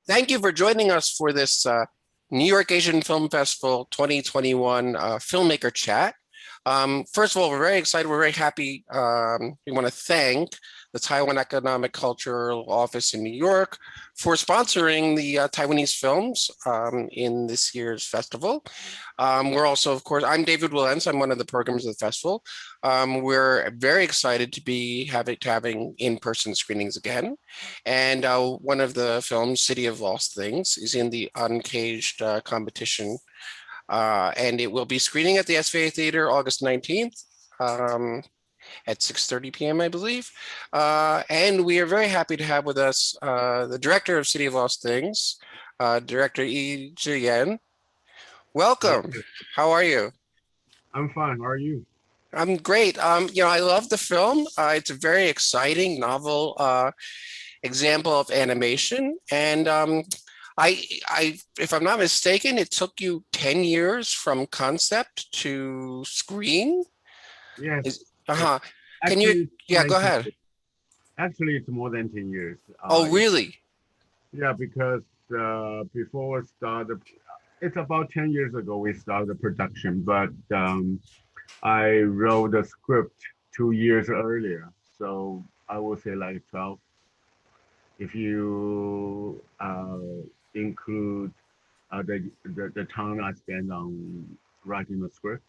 Thank you for joining us for this New York Asian Film Festival 2021 Filmmaker Chat. First of all, we're very excited. We're very happy. We want to thank the Taiwan Economic Cultural Office in New York for sponsoring the Taiwanese films in this year's festival. We're also, of course, I'm David Willens. I'm one of the programs of the festival. We're very excited to be having in-person screenings again. And one of the films, City of Lost Things, is in the Uncaged competition. And it will be screening at the SVA Theater August 19th at 6:30 p.m., I believe. And we are very happy to have with us the director of City of Lost Things, director Yee Chih-yen. Hello. Welcome. How are you? I'm fine. How are you? I'm great. I love the film. It's a very exciting, novel example of animation. And if I'm not mistaken, it took you 10 years from concept to screen. Yes. It, Uh-huh. Can you, actually, it's more yeah, than go 10 ahead. years. Actually, it's more than 10 years. Oh, really? Yeah, because before we started, it's about 10 years ago we started the production, but I wrote the script 2 years earlier. So I would say like 12 if you include the time I spent on writing the script.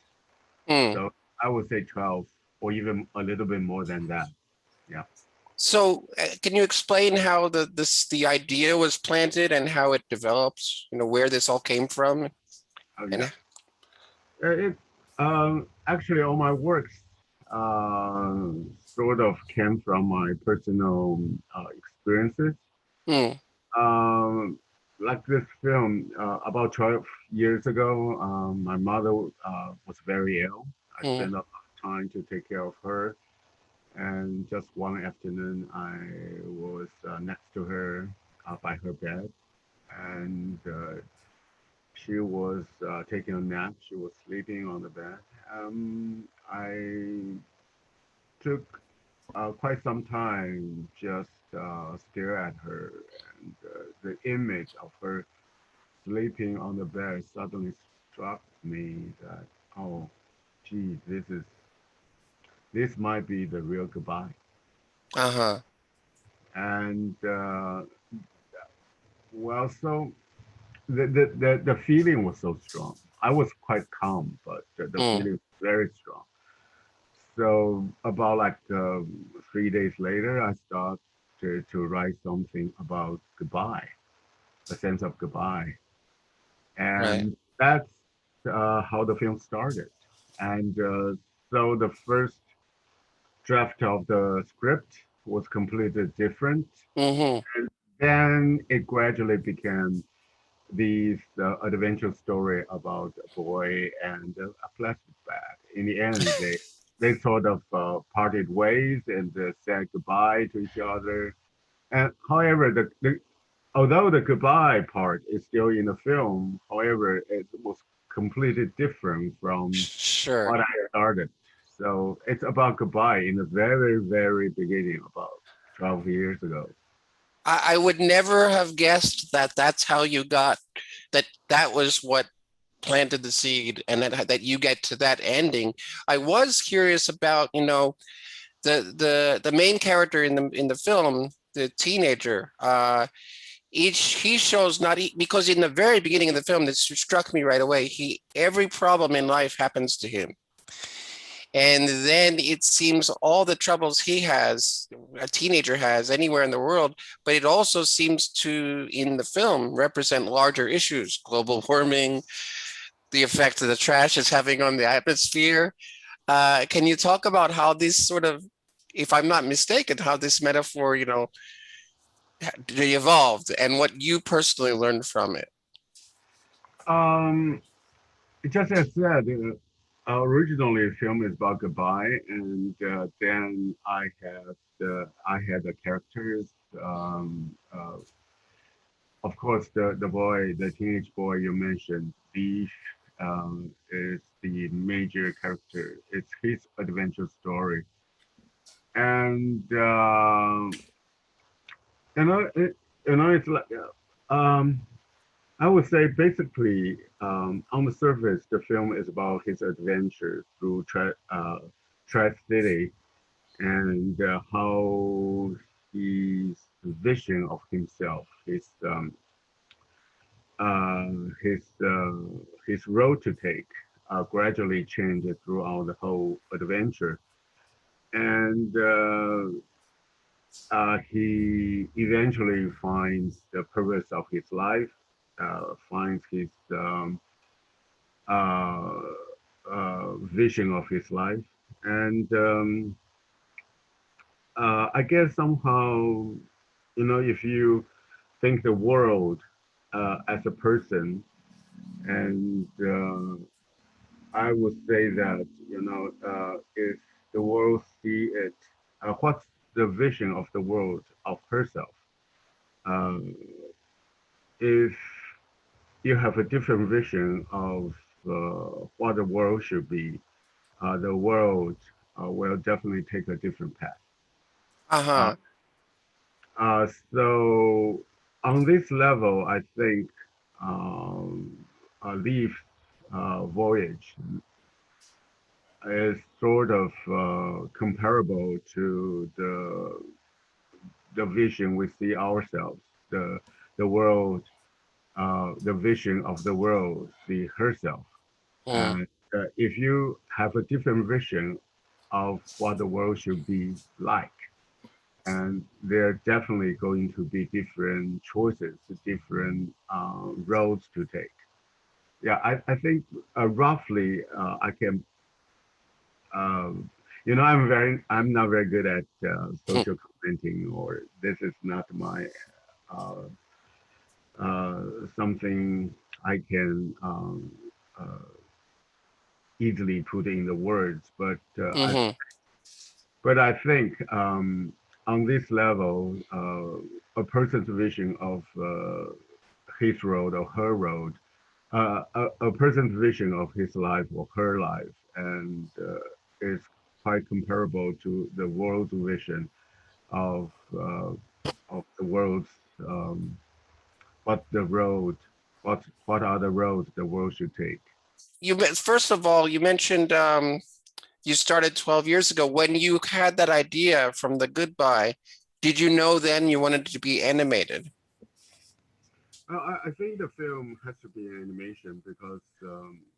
Hmm. So I would say 12 or even a little bit more than that. Yeah. So, can you explain how the idea was planted and how it develops? Where this all came from, Oh, yeah. and It actually all my works sort of came from my personal experiences. hmm, Like this film, about 12 years ago, my mother was very ill. I hmm, spent a lot of time to take care of her. And just one afternoon, I was next to her by her bed, and she was taking a nap. She was sleeping on the bed. I took quite some time just stare at her, and the image of her sleeping on the bed suddenly struck me that, oh, gee, this might be the real goodbye. uh-huh, And well, so the feeling was so strong. I was quite calm, but the hmm, feeling was very strong. So about like 3 days later, I started to write something about goodbye, a sense of goodbye, right. and that's how the film started. And so the first draft of the script was completely different. Mm-hmm. Then it gradually became this adventure story about a boy and a plastic bag. In the end, they sort of parted ways and said goodbye to each other. And however, although the goodbye part is still in the film, however, it was completely different from Sure. what I started. So it's about goodbye in the very, very beginning, about 12 years ago. I would never have guessed that that's how you got that was what planted the seed and that you get to that ending. I was curious about, the main character in the film, the teenager. He shows not because in the very beginning of the film, this struck me right away. Every problem in life happens to him. And then it seems all the troubles he has, a teenager has anywhere in the world, but it also seems to, in the film, represent larger issues, global warming, the effect that the trash is having on the atmosphere. Can you talk about how this sort of, if I'm not mistaken, how this metaphor, evolved and what you personally learned from it? Um, just as said, originally the film is about goodbye, and then I had the characters. Of course, the teenage boy you mentioned, Beef, is the major character. It's his adventure story, and you know, it, it's like. Um, I would say basically, on the surface, the film is about his adventure through Tri-City and how his vision of himself, uh, his his road to take, gradually changed throughout the whole adventure, and he eventually finds the purpose of his life, finds his uh, vision of his life, and I guess somehow, if you think the world as a person, and I would say that if the world see it, what's the vision of the world of herself? Um, if you have a different vision of what the world should be, the world will definitely take a different path. Uh, Uh-huh. so on this level, I think a leaf voyage is sort of comparable to the vision we see ourselves, the world, the vision of the world, see herself. Mm. And if you have a different vision of what the world should be like, and there are definitely going to be different choices, different roads to take. Yeah, I think roughly I can, um, I'm not very good at social commenting, or this is not my uh, something I can easily put in the words, Mm-hmm. but I think on this level, a person's vision of his road or her road, a person's vision of his life or her life, and is quite comparable to the world's vision of uh, of the world's what the road, what are the roads the world should take. First of all, you mentioned you started 12 years ago. When you had that idea from the goodbye, did you know then you wanted it to be animated? I think the film has to be animation because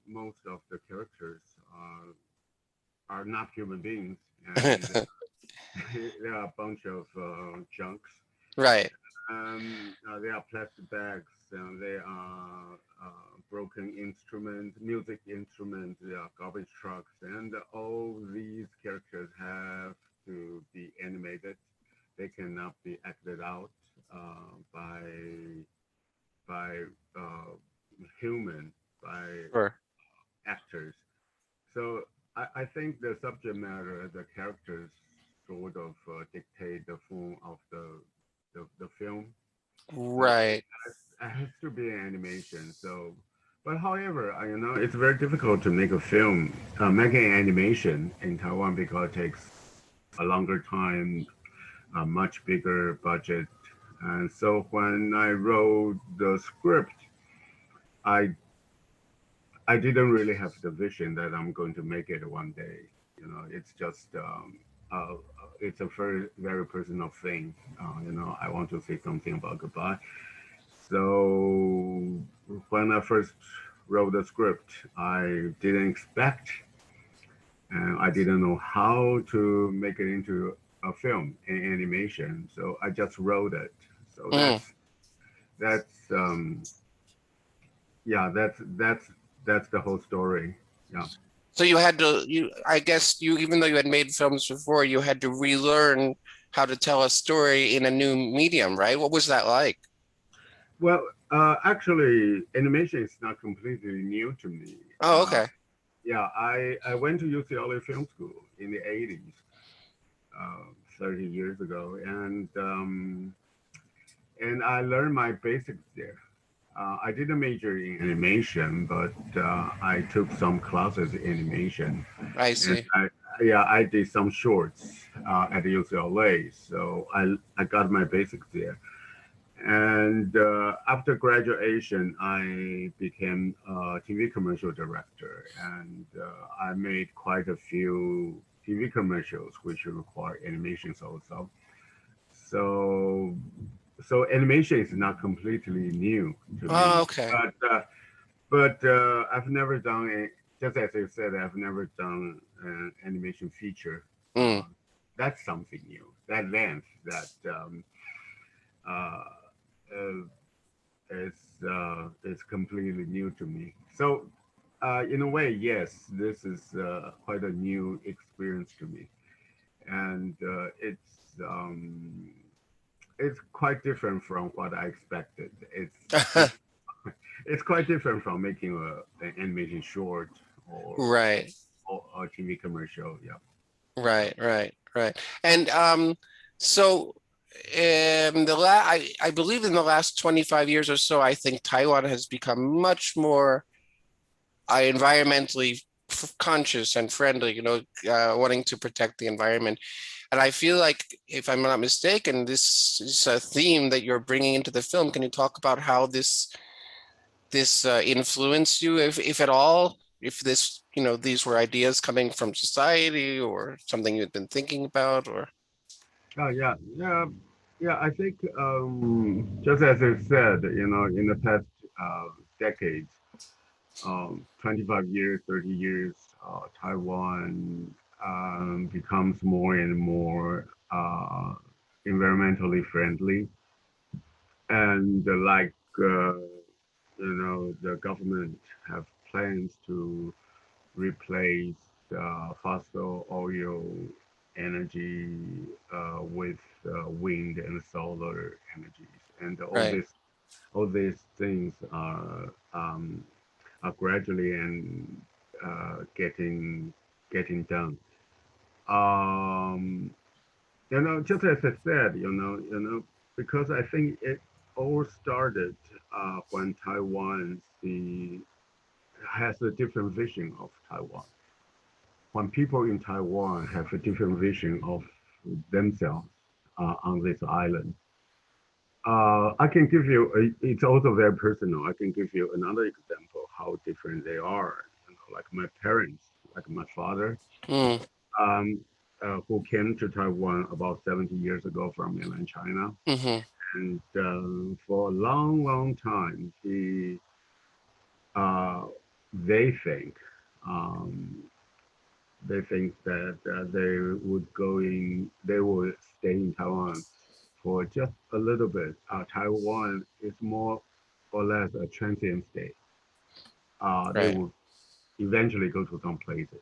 most of the characters are not human beings, and they are a bunch of junks. Right. They are plastic bags, and they are broken instruments, music instruments, they are garbage trucks, and all these characters have to be animated. They cannot be acted out by uh, human, by Sure. actors. So I think the subject matter, the characters, sort of dictate the form of the film. So Right. it has to be an animation. So, but however, it's very difficult to make a film, make an animation in Taiwan because it takes a longer time, a much bigger budget. And so when I wrote the script, I I didn't really have the vision that I'm going to make it one day. It's just it's a very personal thing. I want to say something about goodbye. So when I first wrote the script, I didn't expect, and I didn't know how to make it into a film in animation. So I just wrote it. So Mm. that's yeah, that's the whole story. Yeah. So you had to, I guess you, even though you had made films before, you had to relearn how to tell a story in a new medium, right? What was that like? Well, actually, animation is not completely new to me. Oh, okay. Yeah, I went to UCLA Film School in the 80s, 30 years ago, and I learned my basics there. I didn't major in animation, but I took some classes in animation, I and see. yeah, I did some shorts at UCLA, so I got my basics there. And after graduation, I became a TV commercial director, and I made quite a few TV commercials, which require animations also. So, so animation is not completely new to Oh, me, okay. but I've never done it. Just as you said, I've never done an animation feature. Mm. That's something new. That length, that uh, uh, is completely new to me. So, in a way, yes, this is quite a new experience to me, and it's quite different from what I expected. It's quite different from making an animation short or Right, or a TV commercial. Yeah. right. And so I believe in the last 25 years or so, I think Taiwan has become much more environmentally conscious and friendly, wanting to protect the environment. And I feel like, if I'm not mistaken, this is a theme that you're bringing into the film. Can you talk about how this influenced you, if at all? If these were ideas coming from society or something you'd been thinking about, or Oh yeah. I think just as I said, in the past decades, 25 years, 30 years, Taiwan becomes more and more environmentally friendly. And the government have plans to replace fossil oil energy with wind and solar energies. And right, all these things are gradually and getting done. Um, just as I said, because I think it all started when Taiwan has a different vision of Taiwan. When people in Taiwan have a different vision of themselves on this island, I can give you. It's also very personal. I can give you another example how different they are. Like my parents, like my father, mm, um, who came to Taiwan about 70 years ago from mainland China. hmm, And for a long, long time, uh, they think, um, they think that they would stay in Taiwan for just a little bit. Taiwan is more or less a transient stay. They right, would eventually go to some places.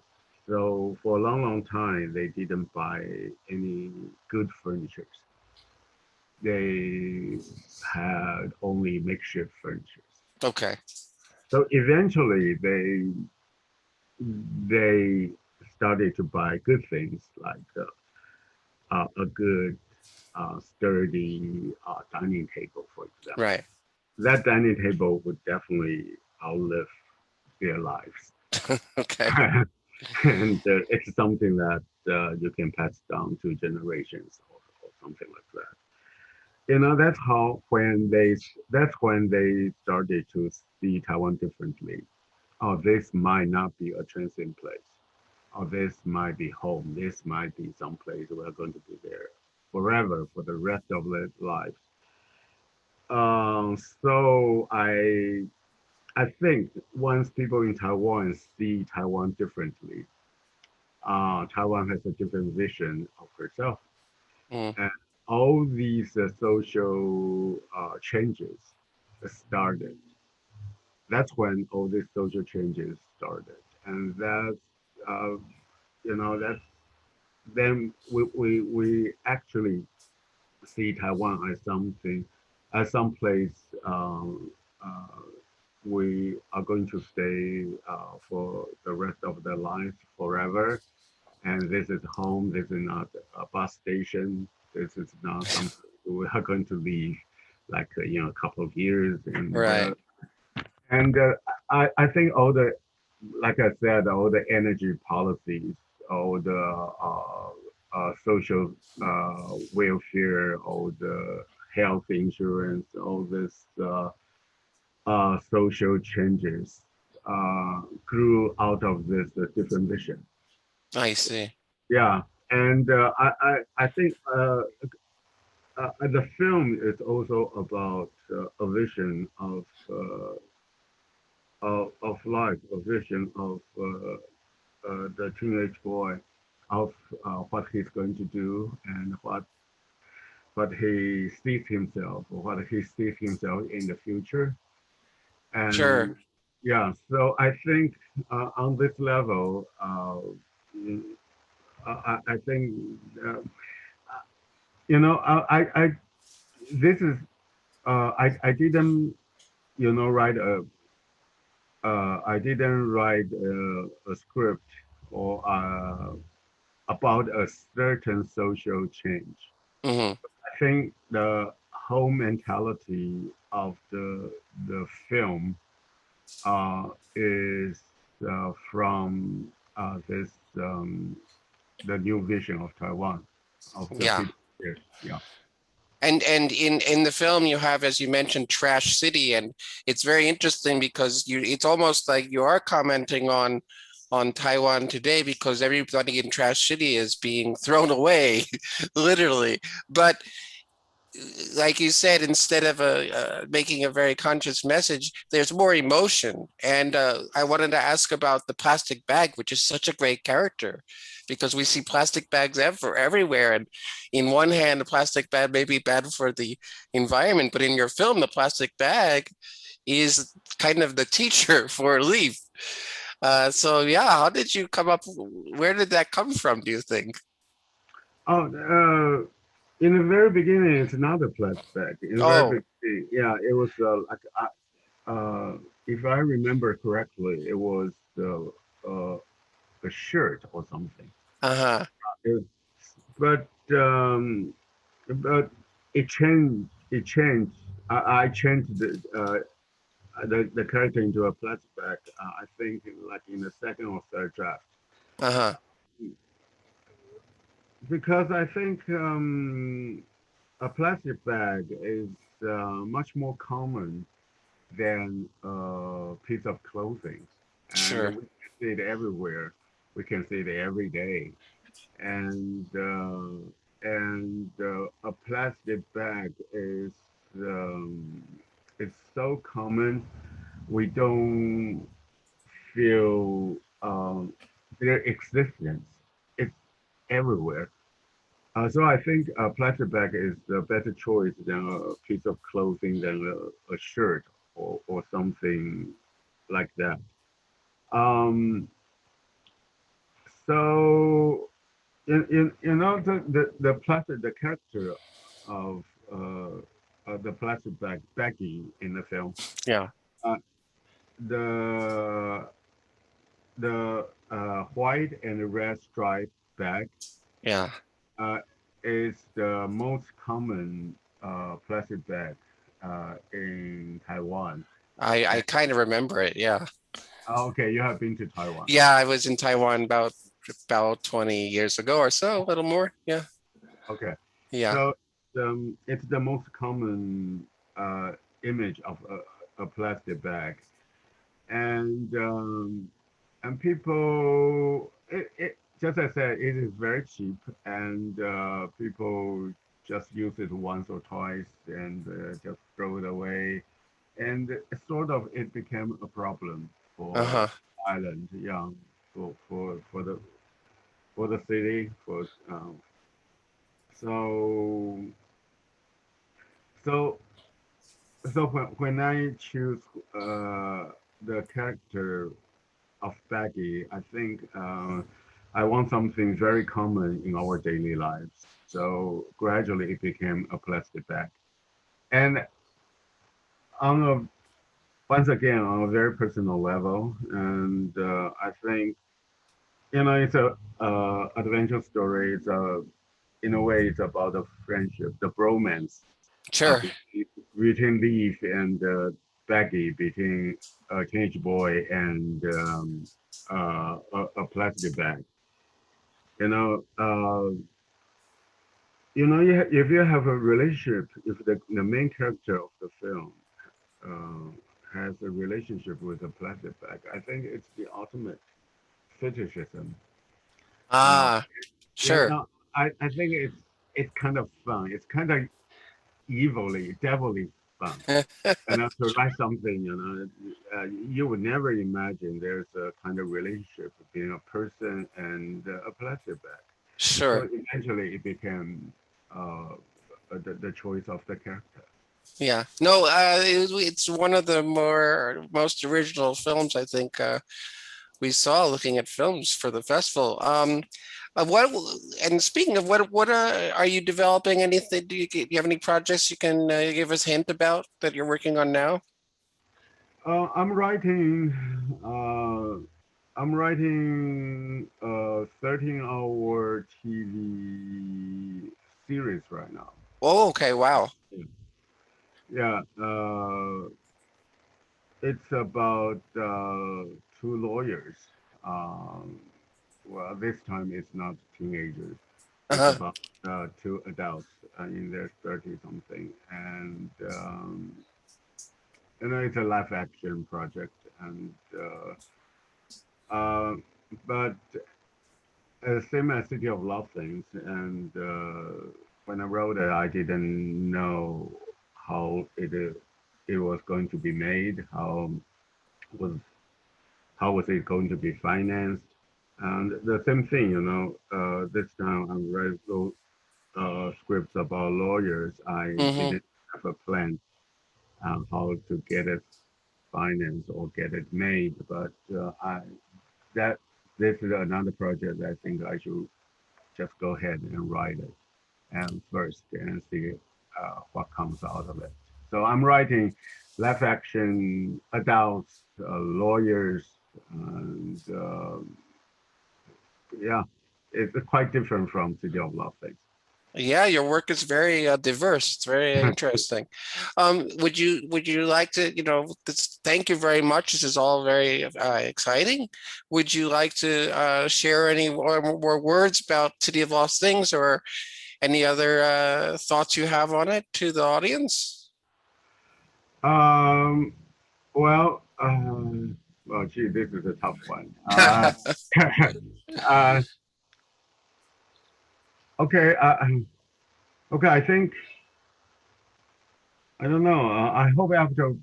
So for a long, long time, they didn't buy any good furniture. They had only makeshift furniture. okay, So eventually, they started to buy good things like a good sturdy dining table, for example. right, That dining table would definitely outlive their lives. okay, And it's something that you can pass down to generations or something like that. That's when they started to see Taiwan differently. Oh, this might not be a transient place. Oh, this might be home. This might be some place we're going to be there forever for the rest of their lives. So I think once people in Taiwan see Taiwan differently, Taiwan has a different vision of herself, mm, and all these social changes started. That's when all these social changes started, and uh, that's then we actually see Taiwan as something, as some place uh, we are going to stay for the rest of their lives forever. And this is home. This is not a bus station. This is not something we are going to leave like a couple of years. right, And I think all the, like I said, all the energy policies, all the social welfare, all the health insurance, all this social changes grew out of this different vision. I see. Yeah, and I think the film is also about a vision of life, a vision of the teenage boy, of what he's going to do and what he sees himself, or what he sees himself in the future. And Sure. yeah, so I think on this level, I think uh, I this is I didn't write I didn't write a script or about a certain social change. Hmm. I think the whole mentality of the film is from this the new vision of Taiwan of the Yeah. people here. Yeah. And in the film you have, as you mentioned, Trash City, and it's very interesting because it's almost like you are commenting on Taiwan today because everybody in Trash City is being thrown away, literally. But like you said, instead of making a very conscious message, there's more emotion. And I wanted to ask about the plastic bag, which is such a great character, because we see plastic bags everywhere. And in one hand, the plastic bag may be bad for the environment, but in your film, the plastic bag is kind of the teacher for Leaf. So yeah, how did you come up? Where did that come from, do you think? Oh, in the very beginning, it's not a plastic bag. In the very Oh, beginning, yeah, it was like if I remember correctly, it was uh, a shirt or something. uh-huh. It, but but it changed. It changed. I changed the character into a plastic bag. I think like in the second or third draft, Uh-huh. because I think a plastic bag is much more common than a piece of clothing, and we Sure. can see it everywhere. We can see it every day, and a plastic bag um, is so common. We don't feel their existence. It's everywhere. So I think a plastic bag is a better choice than a piece of clothing, than a shirt or something like that. Um, so the plastic the character of the plastic baggie in the film, Yeah. uh, the white and red striped bag Yeah. uh, is the most common plastic bag in Taiwan. I And, kind of remember it. Yeah. okay, you have been to Taiwan. Yeah, I was in Taiwan about 20 years ago or so, a little more. Yeah. Okay, Yeah. so it's the most common uh, image of a plastic bag, and people, just as I said, it is very cheap, and people just use it once or twice and just throw it away, and it became a problem for Uh-huh. island, yeah, for the city, for so so so when I choose the character of Baggy, I think I want something very common in our daily lives. So gradually it became a plastic bag. And on a once again on a very personal level, and I think it's a adventure story. It's a in a way it's about the friendship, the bromance Sure. between Leaf and Baggy, between a teenage boy and a plastic bag. You know, if you have a relationship, if the main character of the film uh, has a relationship with a plastic bag, I think it's the ultimate fetishism. Uh, Ah, you sure. know, I think it's kind of fun. It's kind of evilly, devilly fun. And to write something, you would never imagine there's a kind of relationship between a person and a plastic bag. So Sure. eventually it became uh, the choice of the character. Yeah. No, it's one of the most original films I think we saw looking at films for the festival. What and speaking of what are you developing anything? Do you have any projects you can give us a hint about that you're working on now? I'm writing. I'm writing a 13-hour TV series right now. Oh, okay. Wow. Yeah, it's about two lawyers. Um, well, this time it's not teenagers. It's Uh-huh. about two adults in their 30 something, and it's a live action project, and uh, but same as City of Love Things, and when I wrote it, I didn't know how it was going to be made, was how was it going to be financed, and the same thing, this time I read those scripts about lawyers. I Hmm. didn't have a plan on how to get it financed or get it made, but I that this is another project I think I should just go ahead and write it and first and see what comes out of it. So I'm writing live action adults, lawyers, and yeah, it's quite different from City of Love Things. Yeah, your work is very diverse. It's very interesting. Would you like to, thank you very much. This is all very exciting. Would you like to share any more words about City of Lost Things or any other thoughts you have on it to the audience? um, well, gee, this is a tough one. Uh, okay, okay, I think I don't know. I hope after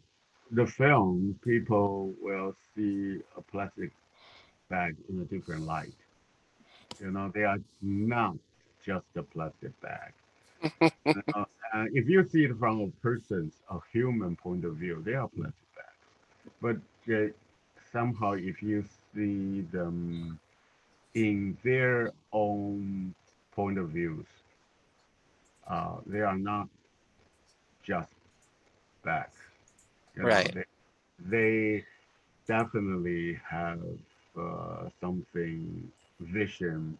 the film, people will see a plastic bag in a different light. They are not just a plastic bag. Uh, if you see it from a human point of view, they are plastic bags. But somehow, if you see them in their own point of views, they are not just bags. Right. They definitely have something vision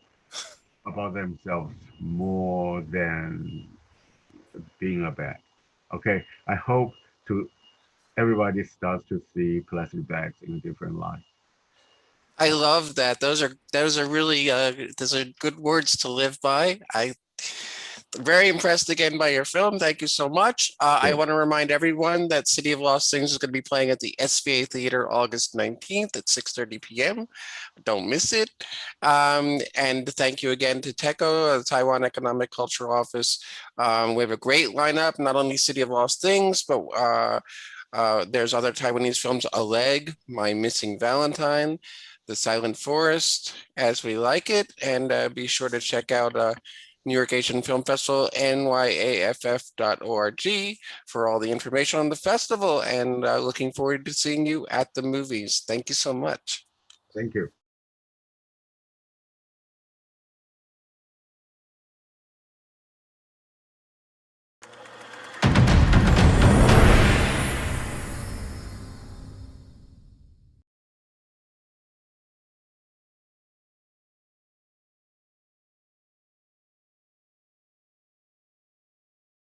about themselves more than being a bag. Okay, I hope to everybody starts to see plastic bags in a different light. I love that. Those are really those are good words to live by. I very impressed again by your film. Thank you so much. I Okay, want to remind everyone that City of Lost Things is going to be playing at the SVA Theater August 19th at 6:30 p.m. Don't miss it. And thank you again to TECO, the Taiwan Economic Cultural Office. We have a great lineup, not only City of Lost Things, but there's other Taiwanese films, A Leg, My Missing Valentine, The Silent Forest, As We Like It, and be sure to check out New York Asian Film Festival, NYAFF.org for all the information on the festival, and looking forward to seeing you at the movies. Thank you so much. thank you.